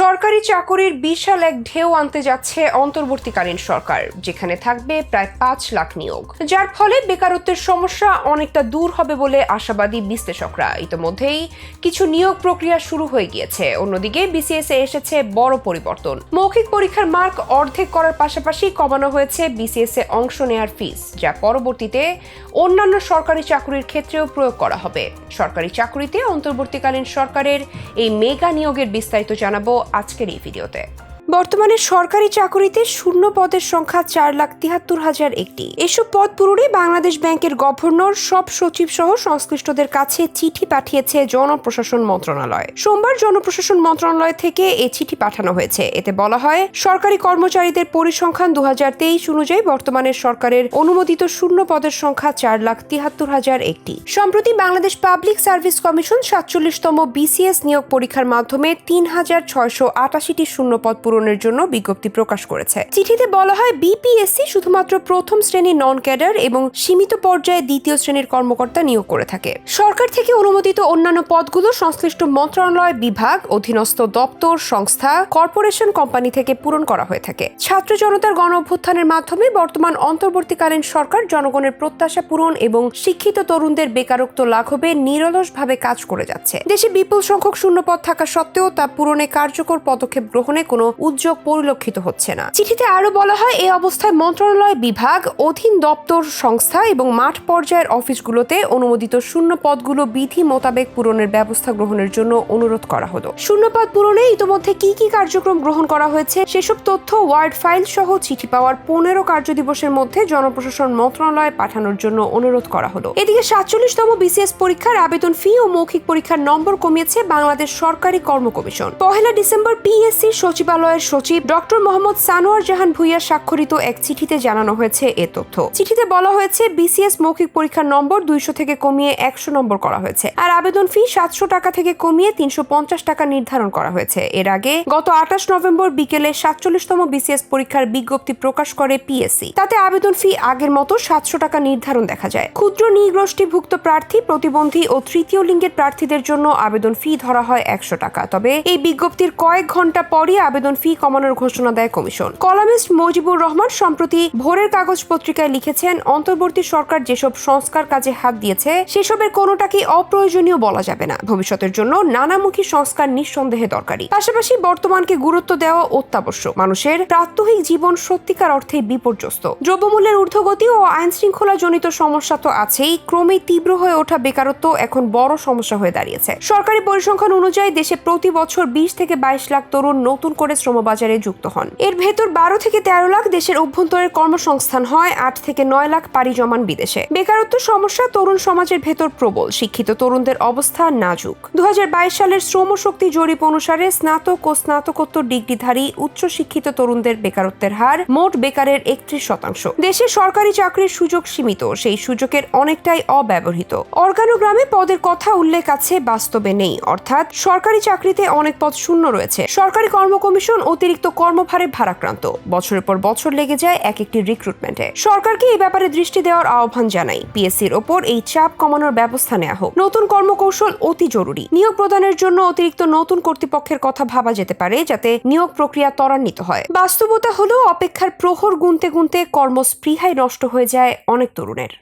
সরকারি চাকুরির বিশাল এক ঢেউ আনতে যাচ্ছে অন্তর্বর্তীকালীন সরকার, যেখানে থাকবে প্রায় 5 লাখ নিয়োগ, যার ফলে বেকারত্বের সমস্যা অনেকটা দূর হবে বলে আশাবাদী বিশ্লেষকরা। ইতিমধ্যেই কিছু নিয়োগ প্রক্রিয়া শুরু হয়ে গিয়েছে। অন্যদিকে বিসিএস এ এসেছে বড় পরিবর্তন। মৌখিক পরীক্ষার মার্ক অর্ধেক করার পাশাপাশি কমানো হয়েছে বিসিএস এ অংশ নেওয়ার ফিস, যা পরবর্তীতে অন্যান্য সরকারি চাকুরির ক্ষেত্রেও প্রয়োগ করা হবে। সরকারি চাকুরিতে অন্তর্বর্তীকালীন সরকারের এই মেগা নিয়োগের বিস্তারিত জানাবো আজকের এই ভিডিওতে। বর্তমানে সরকারি চাকুরিতে শূন্য পদের সংখ্যা 4,73,001টি। এসব পদ পূরণে বাংলাদেশ ব্যাংকের গভর্নর সব সচিব সহ সংশ্লিষ্টদের কাছে চিঠি পাঠিয়েছে জনপ্রশাসন মন্ত্রণালয়। সোমবার জনপ্রশাসন মন্ত্রণালয় থেকে এই চিঠি পাঠানো হয়েছে। এতে বলা হয়, সরকারি কর্মচারীদের পরিসংখ্যান 2023 অনুযায়ী বর্তমানে সরকারের অনুমোদিত শূন্য পদের সংখ্যা 4,73,001টি। সম্প্রতি বাংলাদেশ পাবলিক সার্ভিস কমিশন 47তম বিসিএস নিয়োগ পরীক্ষার মাধ্যমে 3,688টি শূন্য পদ পূরণের জন্য বিজ্ঞপ্তি প্রকাশ করেছে। চিঠিতে বলা হয়, বিপিএসসি শুধুমাত্র প্রথম শ্রেণীর নন ক্যাডার এবং সীমিত পর্যায়ে দ্বিতীয় শ্রেণীর কর্মকর্তা নিয়োগ করে থাকে। সরকার থেকে অনুমোদিত অন্যান্য পদগুলো সংশ্লিষ্ট মন্ত্রণালয়, বিভাগ, অধীনস্থ দপ্তর, সংস্থা, কর্পোরেশন, কোম্পানি থেকে পূরণ করা হয়ে থাকে। ছাত্র জনতার গণ অভ্যুত্থানের মাধ্যমে বর্তমান অন্তর্বর্তীকালীন সরকার জনগণের প্রত্যাশা পূরণ এবং শিক্ষিত তরুণদের বেকারত্ব লাঘবে নিরলসভাবে কাজ করে যাচ্ছে। দেশে বিপুল সংখ্যক শূন্যপদ থাকা সত্ত্বেও তা পূরণে কার্যকর পদক্ষেপ গ্রহণে কোনো উদ্যোগ পরিলক্ষিত হচ্ছে না। চিঠিতে আরো বলা হয়, এই অবস্থায় মন্ত্রণালয়, বিভাগ, অধীন দপ্তর, সংস্থা এবং মাঠ পর্যায়ের অফিসগুলোতে অনুমোদিত শূন্য পদগুলো বিধি মোতাবেক পূরণের ব্যবস্থা গ্রহণের জন্য অনুরোধ করা হলো। শূন্য পদ পূরণে ইতিমধ্যে কি কি কার্যক্রম গ্রহণ করা হয়েছে সেসব তথ্য ওয়ার্ড ফাইল সহ চিঠি পাওয়ার 15 কার্যদিবসের মধ্যে জনপ্রশাসন মন্ত্রণালয়ে পাঠানোর জন্য অনুরোধ করা হলো। এদিকে 47তম বিসিএস পরীক্ষার আবেদন ফি ও মৌখিক পরীক্ষার নম্বর কমিয়েছে বাংলাদেশ সরকারি কর্ম কমিশন। 1 ডিসেম্বর পিএসসি সচিবালয়ের সচিব ডক্টর মোহাম্মদ সানোয়ার জাহান ভুইয়া স্বাক্ষরিত এক চিঠিতে জানানো হয়েছে এ তথ্য। চিঠিতে বলা হয়েছে, বিসিএস মৌখিক পরীক্ষার নম্বর 200 থেকে কমিয়ে 100 নম্বর করা হয়েছে, আর আবেদন ফি 700 টাকা থেকে কমিয়ে 350 টাকা নির্ধারণ করা হয়েছে। এর আগে গত 28 নভেম্বর বিকেলে 47তম বিসিএস পরীক্ষার বিজ্ঞপ্তি প্রকাশ করে পিএসসি। তাতে আবেদন ফি আগের মতো 700 টাকা নির্ধারণ দেখা যায়। ক্ষুদ্র নৃগোষ্ঠীভুক্ত প্রার্থী, প্রতিবন্ধী ও তৃতীয় লিঙ্গের প্রার্থীদের জন্য আবেদন ফি ধরা হয় 100 টাকা। তবে এই বিজ্ঞপ্তির কয়েক ঘন্টা পরই আবেদন ফি কমানোর ঘোষণা দেয় কমিশন। কলামিস্ট মুজিবুর রহমান সম্প্রতি ভোরের কাগজ পত্রিকায় লিখেছেন, অন্তর্বর্তী সরকার যেসব সংস্কার কাজে হাত দিয়েছে সেসবের কোনোটাকে অপ্রয়োজনীয় বলা যাবে না। ভবিষ্যতের জন্য নানামুখী সংস্কার নিঃসন্দেহে দরকারি। পাশাপাশি বর্তমানকে গুরুত্ব দেওয়া অত্যাবশ্যক। মানুষের প্রাত্যহিক জীবন সত্যিকার অর্থে বিপর্যস্ত। দ্রব্যমূল্যের ঊর্ধ্বগতি ও আইন শৃঙ্খলা জনিত সমস্যা তো আছেই, ক্রমেই তীব্র হয়ে ওঠা বেকারত্ব এখন বড় সমস্যা হয়ে দাঁড়িয়েছে। সরকারি পরিসংখ্যান অনুযায়ী দেশে প্রতি বছর 20 থেকে 22 লাখ তরুণ নতুন করে শ্রমবাজারে যুক্ত হন। এর ভেতর 12 থেকে 13 লাখ দেশের অভ্যন্তরের কর্মসংস্থান হয়, 8 থেকে 9 লাখ পাড়ি জমান বিদেশে। বেকারত্ব সমস্যা তরুণ সমাজের ভেতর প্রবল। শিক্ষিত তরুণদের অবস্থা নাজুক। 2022 সালের শ্রমশক্তি জরিপ অনুসারে স্নাতক ও স্নাতকোত্তর ডিগ্রিধারী উচ্চ শিক্ষিত তরুণদের বেকারত্বের হার মোট বেকারের 31%। দেশে সরকারি চাকরির সুযোগ সীমিত, সেই সুযোগের অনেকটাই অব্যবহৃত। অর্গানোগ্রামে পদের কথা উল্লেখ আছে, বাস্তবে নেই, অর্থাৎ সরকারি চাকরিতে অনেক পদ শূন্য রয়েছে। সরকারি কর্ম কমিশন অতিরিক্ত কর্মভারে ভারাক্রান্ত। বছরের পর বছর লেগে যায় এক একটি রিক্রুটমেন্টে। সরকারকে এই ব্যাপারে দৃষ্টি দেওয়ার আহ্বান জানাই। পিএসসির ওপর এই চাপ কমানোর ব্যবস্থা নেওয়া হোক। নতুন কর্মকৌশল অতি জরুরি। নিয়োগ প্রদানের জন্য অতিরিক্ত নতুন কর্তৃপক্ষের কথা ভাবা যেতে পারে, যাতে নিয়োগ প্রক্রিয়া ত্বরান্বিত হয়। বাস্তবতা হলো, অপেক্ষার প্রহর গুনতে গুনতে কর্মস্পৃহায় নষ্ট হয়ে যায় অনেক তরুণের।